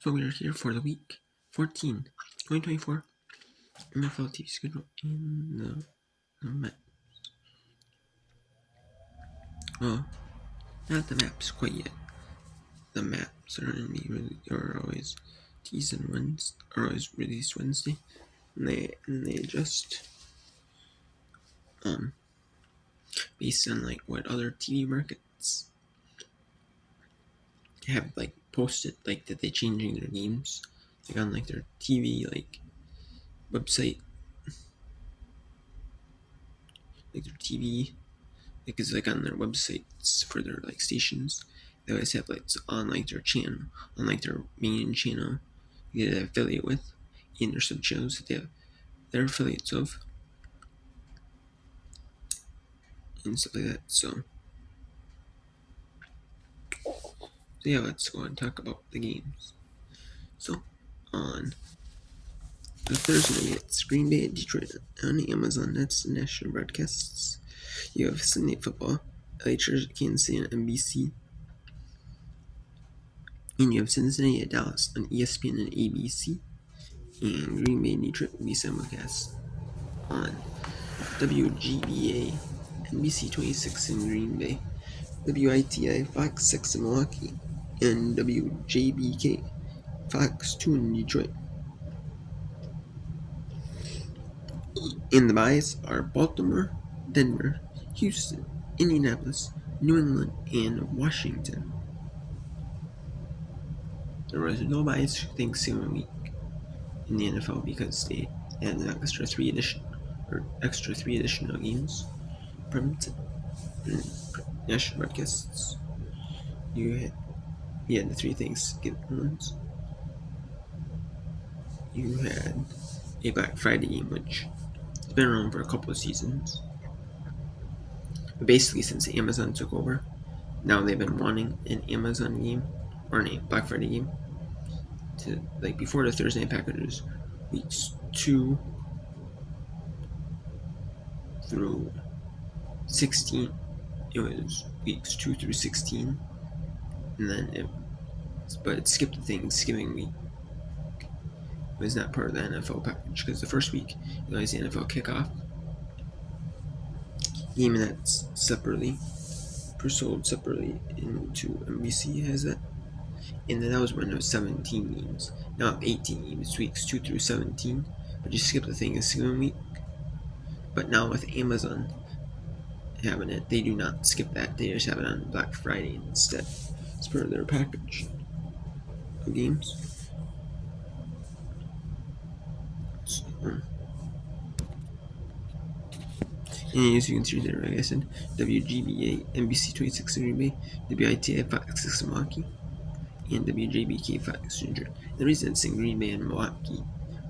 So we are here for the week 14, 2024 NFL TV schedule in the map. Well, not the maps quite yet. The maps are always teased and Wednesday, are always released Wednesday, and they just based on like what other TV markets have like posted, like that they changing their names, like on like their TV like website, like their TV, like it's like on their websites for their like stations. They always have like on like their channel, on like their main channel, they affiliate with, in their sub channels that they're affiliates of, and stuff like that. So yeah, let's go and talk about the games. So on the Thursday, it's Green Bay at Detroit on Amazon. That's the national broadcasts. You have Sunday football, LA Chargers at Kansas City on NBC. And you have Cincinnati at Dallas on ESPN and ABC. And Green Bay and Detroit will be simulcast on WGBA, NBC 26 in Green Bay, WITI Fox 6 in Milwaukee, and WJBK Fox 2 in Detroit. And the buys are Baltimore, Denver, Houston, Indianapolis, New England, and Washington. There was no buys for Thanksgiving week in the NFL because they had an extra three additional games from national broadcasts. You had the three Thanksgiving ones. You had a Black Friday game, which has been around for a couple of seasons. But basically, since Amazon took over, now they've been wanting an Amazon game or a Black Friday game to, like, before the Thursday Night Packers, weeks 2 through 16. It was weeks 2 through 16, and then it skipped the Thanksgiving week. It was not part of the NFL package because the first week it was the NFL kickoff game, and that's sold separately into NBC has that. And then that was when it was 17 games. Now 18 games, weeks 2 through 17, but you skip the Thanksgiving week. But now with Amazon having it, they do not skip that. They just have it on Black Friday instead. It's part of their package of games. So, and as you can see there, like I said, WGBA, NBC 26 in Green Bay, WITI Fox 6 in Milwaukee, and WJBK Fox 100. The reason it's in Green Bay and Milwaukee,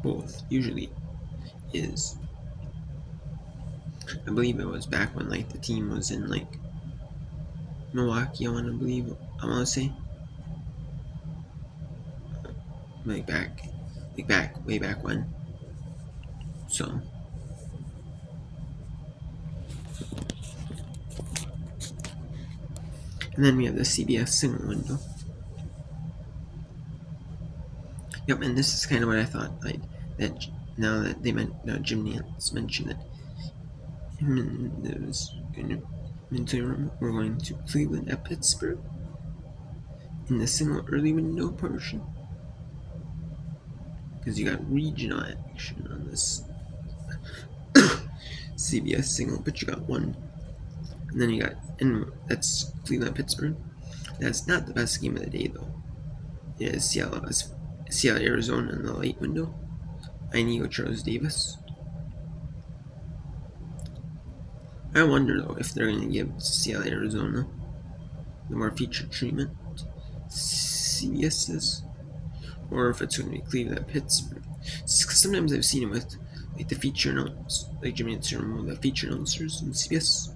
both, usually, is, I believe it was back when, like, the team was in, like, Milwaukee, I want to say. Way back when. So, and then we have the CBS single window. Yep, and this is kind of what I thought, like, that now that Jim Nantz mentioned that him and those we're going to Cleveland at Pittsburgh in the single early window portion, because you got regional action on this CBS single, but you got one, and then and that's Cleveland at Pittsburgh. That's not the best game of the day though. It is Seattle Arizona in the late window. Inigo Charles Davis. I wonder though if they're going to give Seattle Arizona the more featured treatment CBS is, or if it's going to be Cleveland at Pittsburgh. Sometimes I've seen it with like the feature announcers, like Jimmy Nantz, the feature announcers in CBS.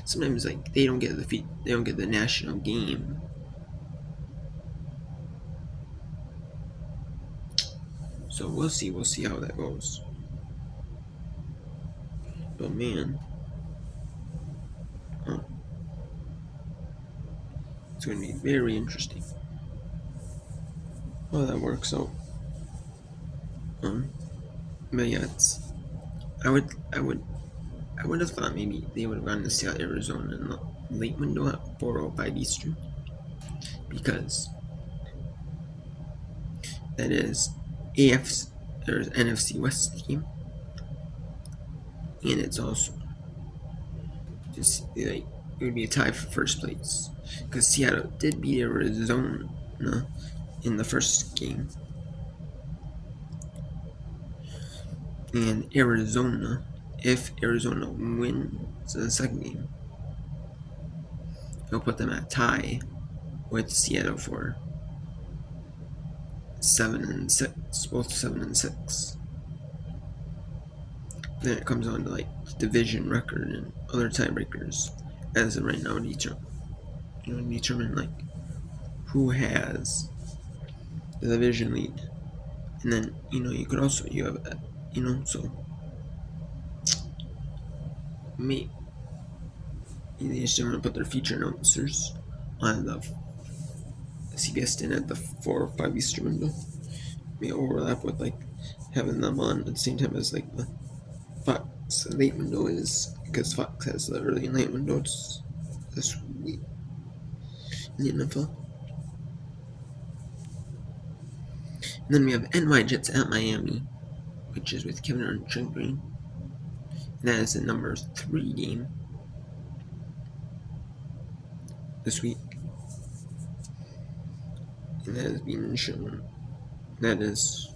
Sometimes like they don't get the national game. So we'll see how that goes. But man, it's going to be very interesting. well, that works out. But yeah, I would have thought maybe they would have gone to Seattle, Arizona in the late window at 4:05 Eastern, because that is AFC or NFC West team, and it's also just like it would be a tie for first place because Seattle did beat Arizona in the first game, and if Arizona wins the second game, it'll put them at tie with Seattle for 7-6, both 7-6. Then it comes on to like division record and other tiebreakers as of right now determine like who has the division lead, and then you could also you have so me they just want to put their feature announcers on the CBS 10 at the 4 or 5 Eastern window. May overlap with like having them on at the same time as like the Fox late window is because Fox has the early and late windows this week in the NFL. And then we have NY Jets at Miami, which is with Kevin and Trent Green. And that is the number 3 game this week. And that is being shown. That is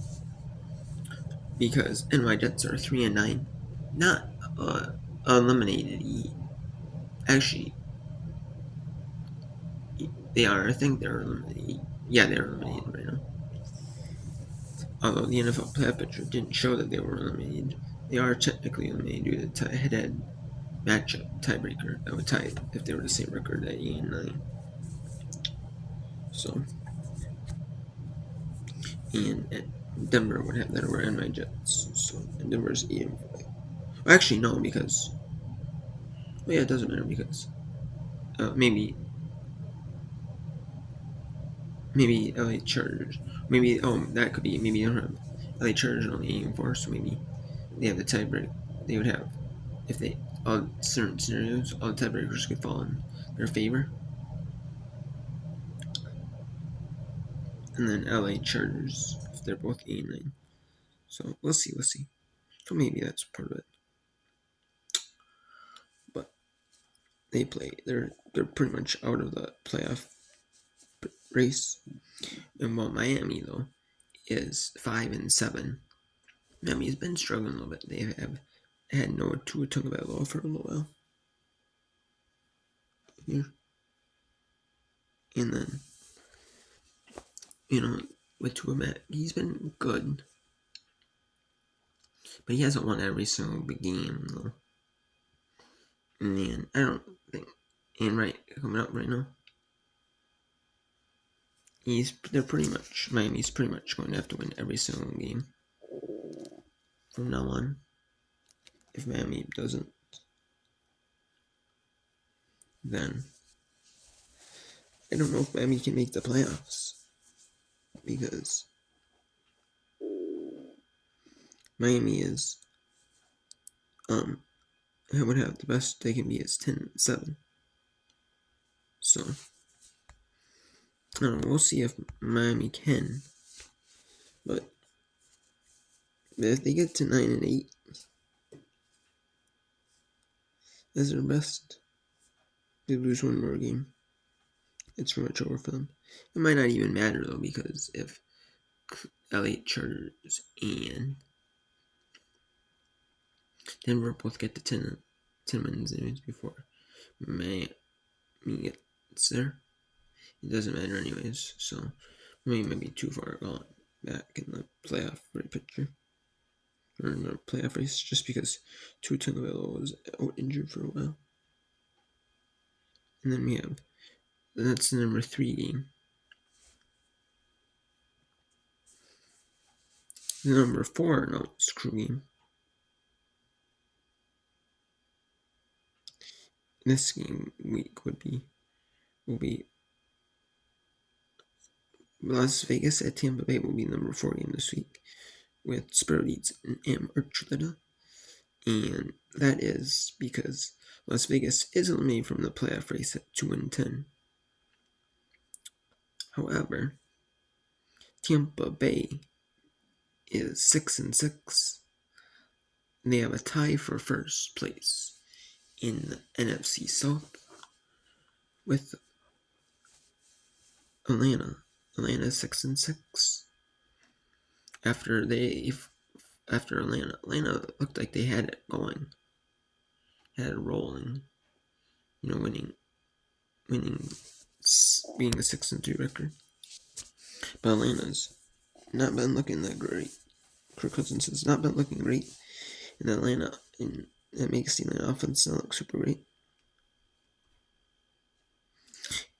because NY Jets are 3-9, not eliminated. Actually, they are. I think they're eliminated. Yeah, they're eliminated right now. Although the NFL playoff picture didn't show that they were eliminated, they are technically eliminated due to head-to-head matchup tiebreaker that would tie if they were the same record at 8-9. So, and Denver would have that over NY Jets. So, and Denver's 8-5. Well, actually, no, because yeah, it doesn't matter because maybe LA Chargers. Maybe that could be maybe they don't have LA Chargers only 8-4, so maybe they have the tiebreak. They would have if they all certain scenarios, all the tiebreakers could fall in their favor. And then LA Chargers if they're both 8-9. So we'll see. So maybe that's part of it. But they're pretty much out of the playoff race. And while Miami though is 5-7, Miami's been struggling a little bit. They have had no Tua Tagovailoa for a little while. Here. And then with Tua Matt, he's been good, but he hasn't won every single big game though. And I don't think, and right coming up right now, they're pretty much Miami's pretty much going to have to win every single game from now on. If Miami doesn't, then I don't know if Miami can make the playoffs because Miami is I would have the best they can be is 10-7. So I don't know, we'll see if Miami can. But if they get to 9-8, that's their best. They lose one more game. It's pretty much over for them. It might not even matter though, because if LA Chargers and Denver both get to 10 wins anyways before Miami gets there, it doesn't matter anyways. So Miami might be too far gone back in the playoff picture. Or in the playoff race, just because Tua Tagovailoa was out injured for a while. And then that's the number 3 game. The number 4, no, screw game. This game week will be Las Vegas at Tampa Bay will be number 4 game this week with Spur Leeds and Am Archuleta. And that is because Las Vegas is eliminated from the playoff race at 2-10. However, Tampa Bay is 6-6. They have a tie for first place in the NFC South with Atlanta. Atlanta 6-6. After Atlanta looked like they had it going, had it rolling, winning, being a 6-3 record. But Atlanta's not been looking that great. Kirk Cousins has not been looking great in Atlanta, and that makes the Atlanta offense not look super great.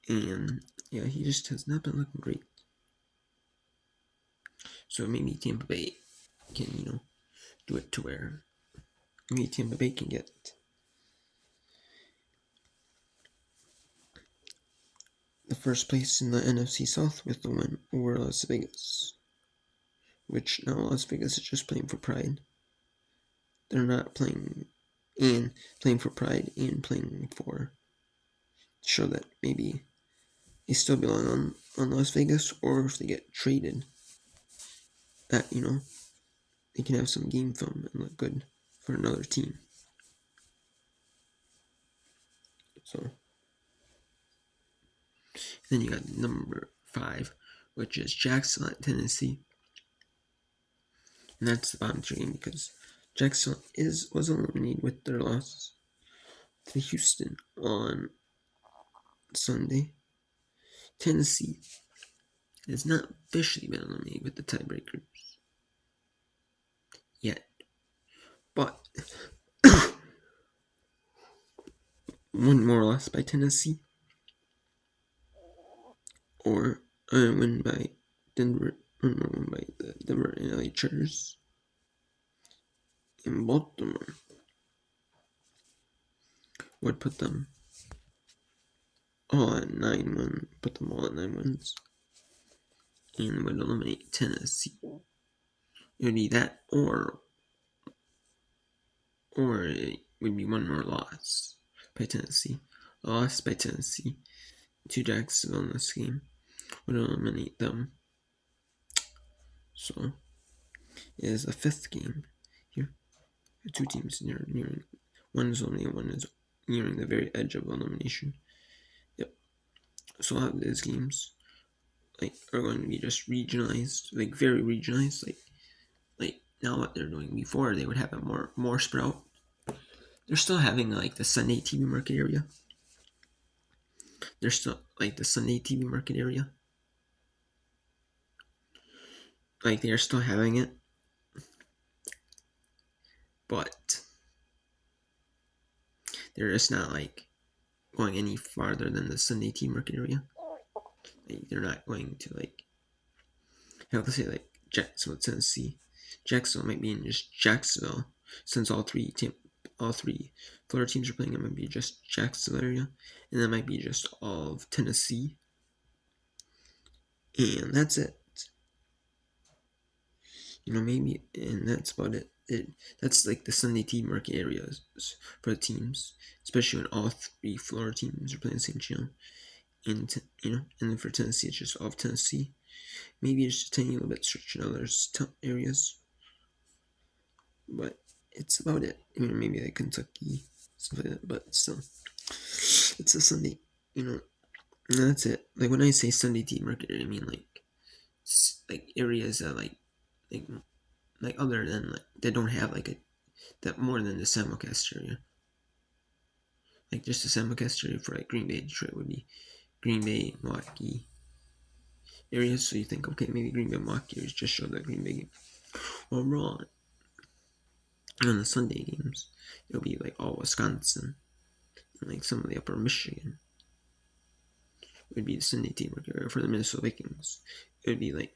And yeah, he just has not been looking great. So maybe Tampa Bay can, do it to where maybe Tampa Bay can get the first place in the NFC South with the win over Las Vegas. Which now Las Vegas is just playing for pride. They're not playing for pride and playing for to show that maybe they still belong on Las Vegas, or if they get traded, that they can have some game film and look good for another team. So then you got number 5, which is Jacksonville at Tennessee, and that's the bottom 3 game because Jacksonville was eliminated with their loss to Houston on Sunday. Tennessee has not officially been eliminated with the tiebreakers yet, but one more loss by Tennessee, or a win by Denver, one more win by the Denver and LA Chargers. In Baltimore would put them all at 9 wins, and would eliminate Tennessee. It would be that, or it would be one more loss by Tennessee. A loss by Tennessee to Jacksonville in this game would eliminate them. So it is the 5th game here. 2 teams nearing. One is eliminated, one is nearing the very edge of elimination. Yep. So a lot of these games are going to be just regionalized, very regionalized. Like now what they're doing. Before they would have it more spread out. They're still having the Sunday TV market area. They're still the Sunday TV market area. They're still having it. But they're just not going any farther than the Sunday TV market area. They're not going to how to say Jacksonville, Tennessee. Jacksonville might be in just Jacksonville, since all three Florida teams are playing. It might be just Jacksonville area, and that might be just all of Tennessee, and that's it. Maybe, and that's about it. That's the Sunday team market areas for the teams, especially when all 3 Florida teams are playing the same channel. And and then for Tennessee, it's just all of Tennessee. Maybe it's just a tiny little bit stretched in other areas, but it's about it. Maybe Kentucky, stuff like that. But still, it's a Sunday. And that's it. When I say Sunday team market area, I mean areas that other than that don't have that more than the simulcast area. Just the simulcast area for Green Bay, Detroit would be Green Bay, Milwaukee areas. So you think, okay, maybe Green Bay, Milwaukee areas just show the Green Bay game. Well, wrong. On the Sunday games, it'll be all Wisconsin and some of the upper Michigan. It would be the Sunday team area for the Minnesota Vikings. It would be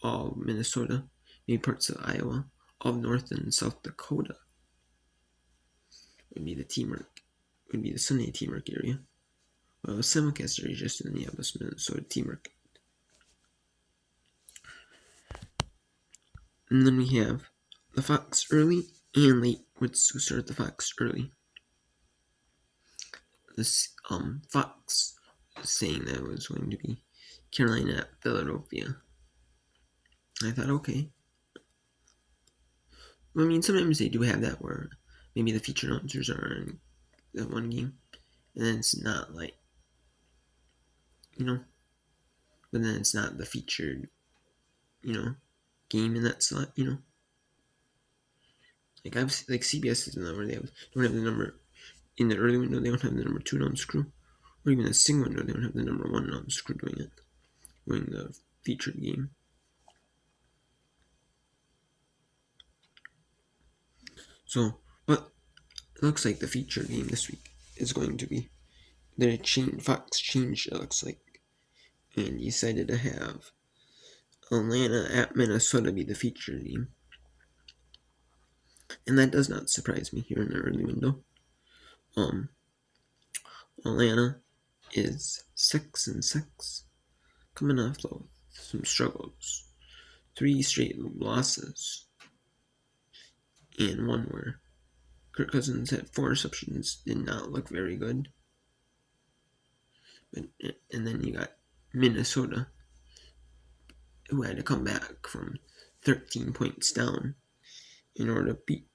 all Minnesota, maybe parts of Iowa, all of North and South Dakota. It would be the teamwork. It would be the Sunday teamwork area. Well, the simulcast area is just in the Minnesota teamwork. And then we have the Fox early and late. Let's start the Fox early. This Fox was saying that it was going to be Carolina at Philadelphia. I thought, okay. I mean, sometimes they do have that where maybe the featured announcers are in that one game, and then it's not like, but then it's not the featured, game in that slot, Like CBS is not where don't have the number in the early window. They don't have the number 2 announce crew, or even the single window. They don't have the number 1 announce crew doing the featured game. So, but it looks like the featured game this week is going to be Fox changed. It looks like, and decided to have Atlanta at Minnesota be the featured game, and that does not surprise me here in the early window. Atlanta is 6-6, coming off some struggles, 3 straight losses, and one where Kirk Cousins had 4 receptions, did not look very good. And then you got Minnesota, who had to come back from 13 points down in order to beat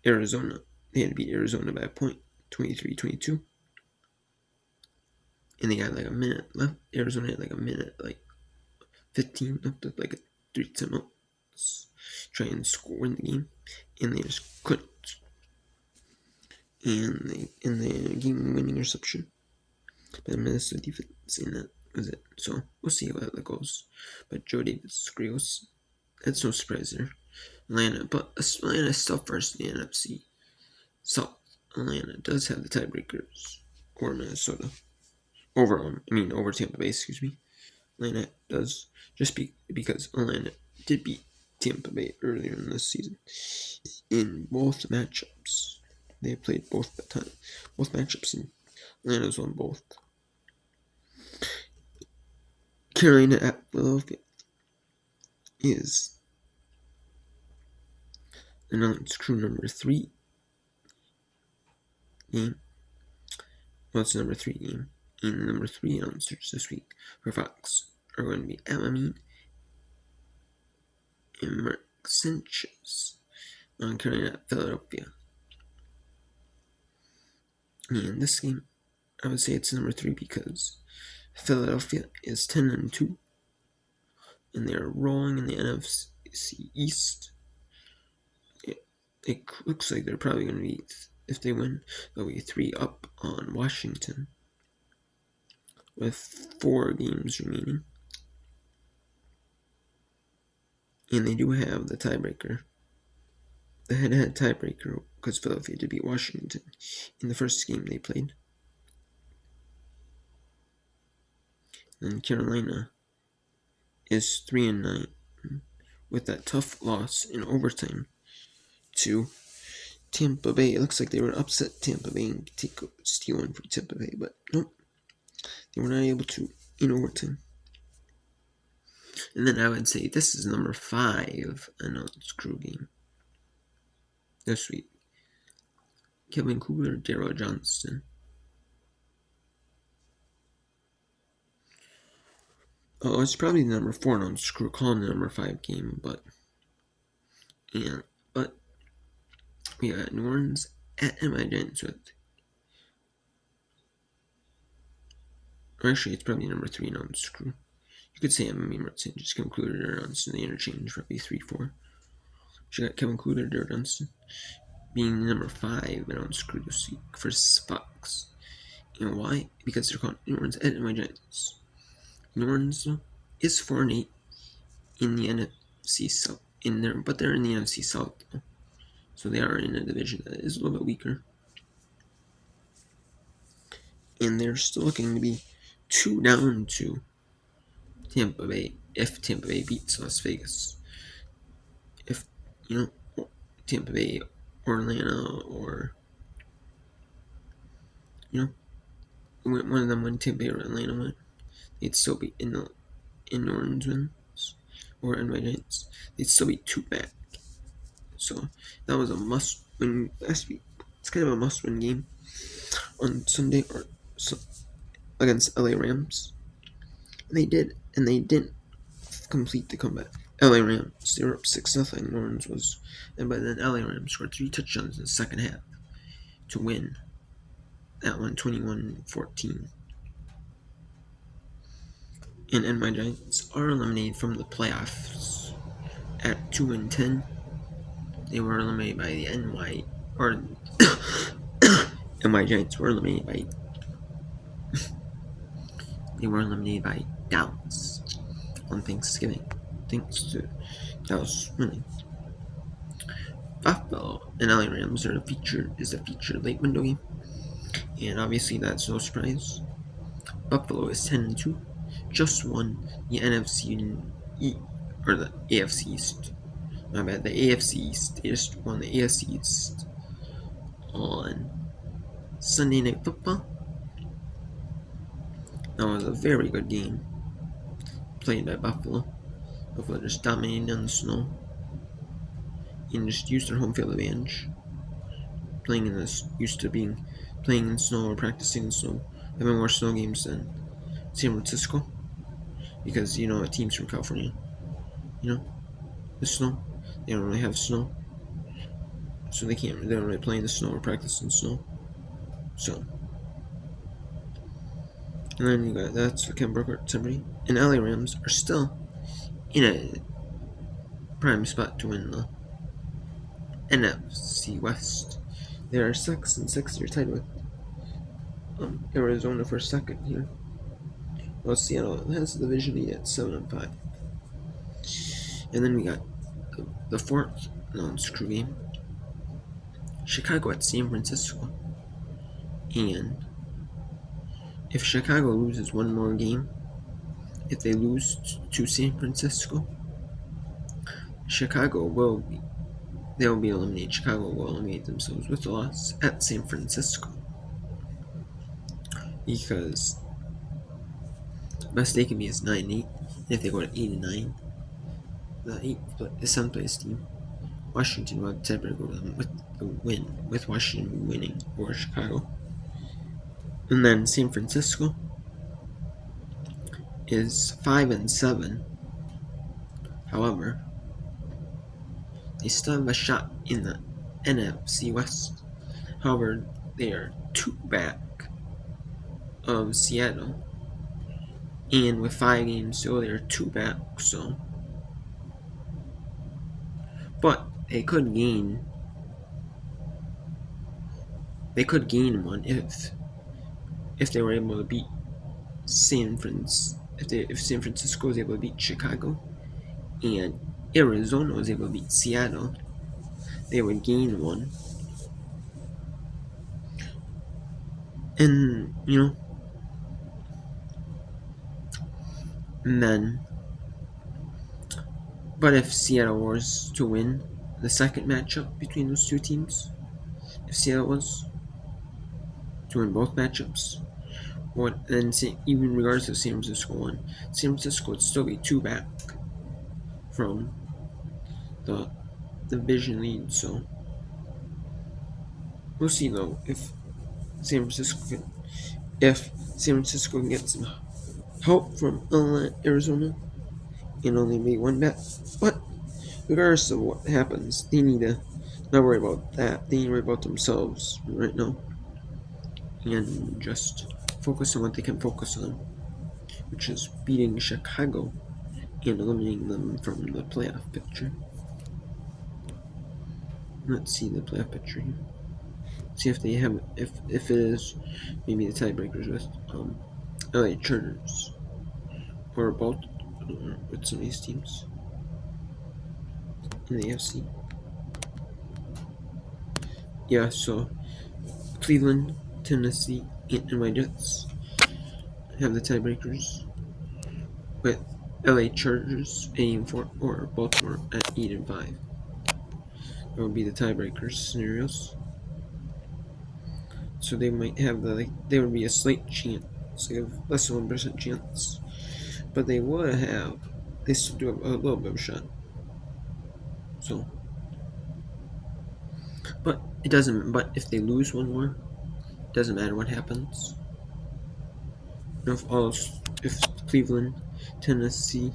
Arizona. They had to beat Arizona by a point, 23-22. And they had like a minute left. Arizona had like a minute, like 15 left with like a 3 timeouts. Try and score in the game. And they just couldn't. And in the game winning reception by the Minnesota defense, and that was it. So we'll see how that goes. But Joe Davis, Grios, that's no surprise there. But Atlanta is still first in the NFC South. Atlanta does have the tiebreakers over Minnesota. Over Tampa Bay, excuse me. Atlanta does, just because Atlanta did beat Tampa Bay earlier in this season in both matchups. They played both matchups, and Atlanta's won both. Carolina at Philadelphia is announced crew number 3 game. Well, it's the number 3 game. And the number 3 announcers this week for Fox are going to be Alamine and Mark Sanchez on Carolina at Philadelphia. And this game, I would say it's number 3 because Philadelphia is 10-2, and they are rolling in the NFC East. It looks like they're probably going to be, if they win, they'll be 3 up on Washington with 4 games remaining. And they do have the tiebreaker, the head-to-head tiebreaker, because Philadelphia did beat Washington in the first game they played. And Carolina is 3-9 with that tough loss in overtime to Tampa Bay. It looks like they were upset Tampa Bay and steal one from Tampa Bay, but nope, they were not able to in overtime. And then I would say this is number 5 announced crew game this week. Kevin Kugler, Daryl Johnston. Oh, it's probably the number 4 announced crew calling the number 5 game, but we got New Orleans at MI Giants with. Actually, it's probably number 3 announced crew. You could say Emmy Martin just concluded or announced in the interchange, probably 3-4. She got Kevin Kugler, Daryl Johnston being number 5 announced crew this week for Fox. And why? Because they're calling New Orleans at MI Giants. New Orleans is 4-8 in the NFC South, but they're in the NFC South, so they are in a division that is a little bit weaker, and they're still looking to be 2 down to Tampa Bay if Tampa Bay beats Las Vegas. If Tampa Bay or Atlanta, or one of them win, Tampa Bay or Atlanta win, they'd still be in New Orleans wins. or NY Giants, they'd still be 2 back. So that was a must-win last week. It's kind of a must-win game on Sunday or so, against LA Rams. And they did, and they didn't complete the comeback. LA Rams, they were up 6-0. Lawrence was, and by then LA Rams scored 3 touchdowns in the second half to win that one 21-14. And NY Giants are eliminated from the playoffs at 2-10. They were eliminated by the NY Giants were eliminated by Dallas on Thanksgiving, thanks to Dallas winning. Buffalo and LA Rams are the featured late window game, and obviously that's no surprise. Buffalo is 10-2, just won the NFC or the AFC East. My bad, the AFC East. They just won the AFC East on Sunday Night Football. That was a very good game played by Buffalo. Buffalo just dominating on the snow and just used their home field advantage. Playing in snow or practicing in snow, having more snow games than San Francisco, because teams from California, the snow, they don't really have snow, so they don't really play in the snow or practice in snow. So, and then you got that's Ken Burkhardt summary. And LA Rams are still in a prime spot to win the NFC West. They are 6-6. They're tied with Arizona for second here. Well, Seattle has the division lead at 7-5. And then we got the fourth non-screw game. Chicago at San Francisco. And if Chicago loses one more game, if they lose to San Francisco, they'll be eliminated. Chicago will eliminate themselves with a loss at San Francisco, because the best they can be is 9-8. And if they go to 8-9, the 7th place team, Washington, will tiebreaker with them with the win, with Washington winning over Chicago. And then San Francisco is 5-7. However, they still have a shot in the NFC West. However, they are 2 back of Seattle, and with 5 games still, they are 2 back. So, but they could gain one if they were able to beat San Francisco. If San Francisco was able to beat Chicago and Arizona was able to beat Seattle, they would gain one. And and then, but if Seattle was to win the second matchup between those two teams, if Seattle was to win both matchups, then even regardless of San Francisco won, San Francisco would still be 2 back from the division lead. So we'll see though if San Francisco can get some help from Arizona and only be 1 back. But regardless of what happens, they need to not worry about that. They need to worry about themselves right now and just focus on what they can focus on, which is beating Chicago and eliminating them from the playoff picture. Let's see the playoff picture here. See if they have, if it is maybe the tiebreakers with LA Chargers or both, with some of these teams in the AFC. Yeah, so Cleveland, Tennessee, and NY Jets have the tiebreakers, with LA Chargers 8-4 or Baltimore at 8-5. That would be the tiebreakers scenarios. So they might have there would be a slight chance, less than 1% chance, but they would have they still do have a little bit of a shot. So, but it doesn't. But if they lose one more, it doesn't matter what happens. If Cleveland, Tennessee,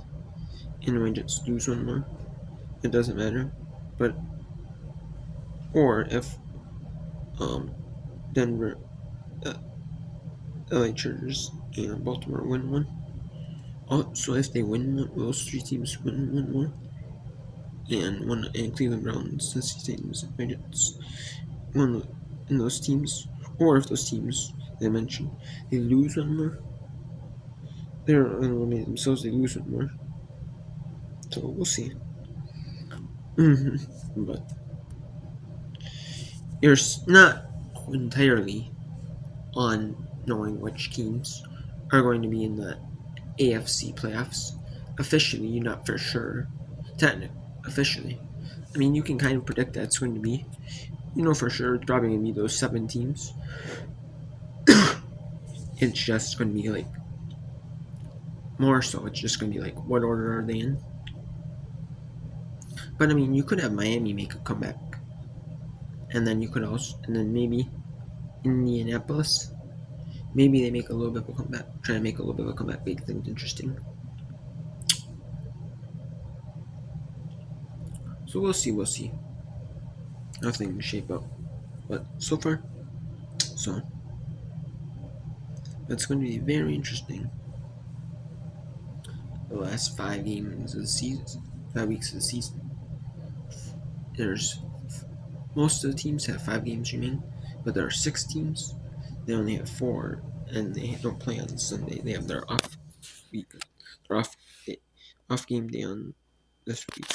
and Rangers lose one more, it doesn't matter. But or if Denver, uh, LA Chargers, and Baltimore win one. So if they win one, those three teams win one more, and Cleveland Browns, Tennessee Titans, Rangers, one in those teams, or if those teams they mentioned they lose one more, they're eliminated themselves. They lose one more, so we'll see. But there's not entirely on knowing which teams are going to be in the AFC playoffs. Officially, you're not for sure. Technically, officially. I mean, you can kind of predict that it's going to be. You know for sure it's probably going to be those 7 teams. It's just going to be like more so. It's just going to be like what order are they in? But I mean, you could have Miami make a comeback, and then you could also, and then maybe Indianapolis. Maybe they make a little bit of a comeback, try to make a little bit of a comeback, make things interesting. So we'll see how things shape up. But so far, so that's going to be very interesting. The last 5 games of the season, 5 weeks of the season. There's most of the teams have 5 games remaining, but there are 6 teams. They only have 4, and they don't play on Sunday. They have their off week, their off game day on this week.